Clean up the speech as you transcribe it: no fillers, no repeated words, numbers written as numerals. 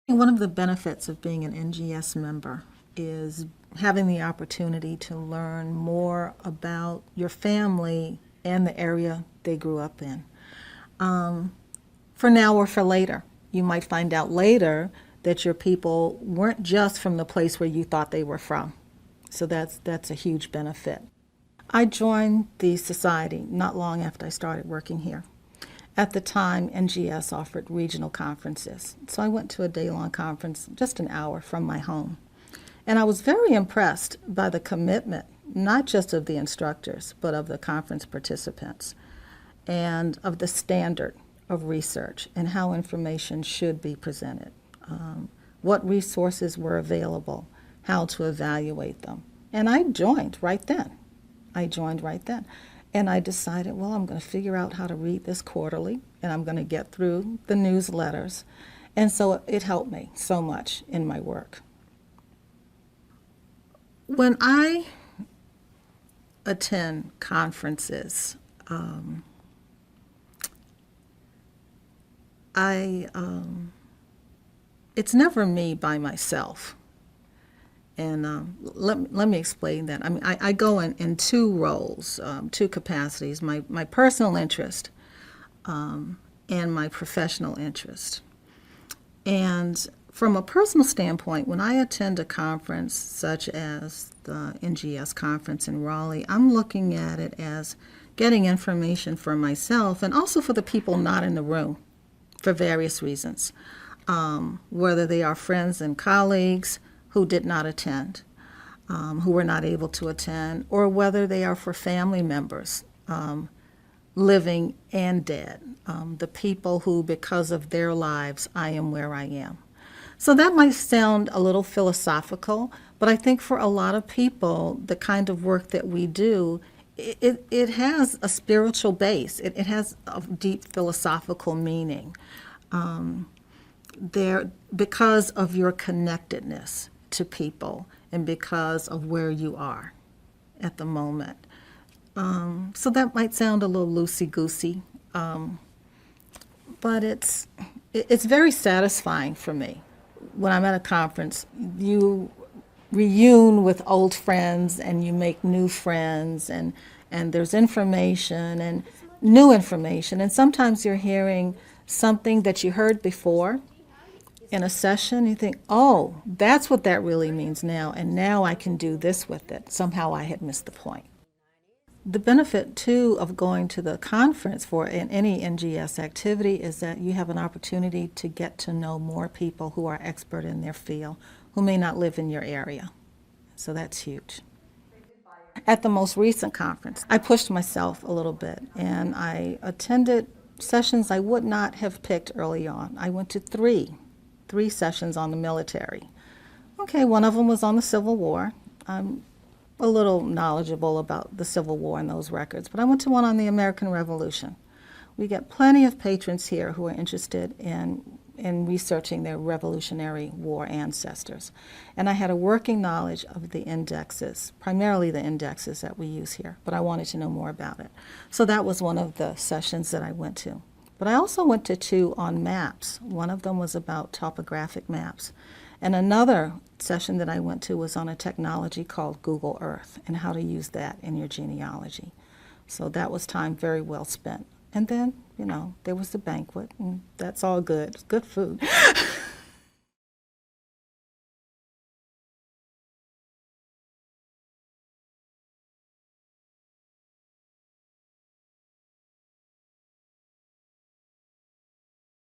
One of the benefits of being an NGS member is having the opportunity to learn more about your family and the area they grew up in. For now or for later. You might find out later that your people weren't just from the place where you thought they were from. So that's a huge benefit. I joined the society not long after I started working here. At the time, NGS offered regional conferences. So I went to a day-long conference just an hour from my home. And I was very impressed by the commitment, not just of the instructors, but of the conference participants, and of the standard of research and how information should be presented, what resources were available, how to evaluate them. And I joined right then. And I decided, well, I'm going to figure out how to read this quarterly, and I'm going to get through the newsletters. And so it helped me so much in my work. When I attend conferences, it's never me by myself. And let me explain that. I mean, I go in two roles, two capacities, my personal interest and my professional interest. And from a personal standpoint, when I attend a conference such as the NGS conference in Raleigh, I'm looking at it as getting information for myself and also for the people not in the room for various reasons, whether they are friends and colleagues who did not attend, who were not able to attend, or whether they are for family members, living and dead, the people who, because of their lives, I am where I am. So that might sound a little philosophical, but I think for a lot of people, the kind of work that we do, it has a spiritual base. It has a deep philosophical meaning. Because of your connectedness to people and because of where you are at the moment. So that might sound a little loosey-goosey, but it's very satisfying for me. When I'm at a conference, you reune with old friends and you make new friends, and there's information and new information, and sometimes you're hearing something that you heard before in a session. You think, oh, that's what that really means now, and now I can do this with it. Somehow I had missed the point. The benefit, too, of going to the conference for any NGS activity is that you have an opportunity to get to know more people who are expert in their field, who may not live in your area. So that's huge. At the most recent conference, I pushed myself a little bit, and I attended sessions I would not have picked early on. I went to three sessions on the military. Okay, one of them was on the Civil War. I'm a little knowledgeable about the Civil War and those records, but I went to one on the American Revolution. We get plenty of patrons here who are interested in researching their Revolutionary War ancestors. And I had a working knowledge of the indexes, primarily the indexes that we use here, but I wanted to know more about it. So that was one of the sessions that I went to. But I also went to two on maps. One of them was about topographic maps. And another session that I went to was on a technology called Google Earth and how to use that in your genealogy. So that was time very well spent. And then, there was the banquet, and that's all good. It's good food.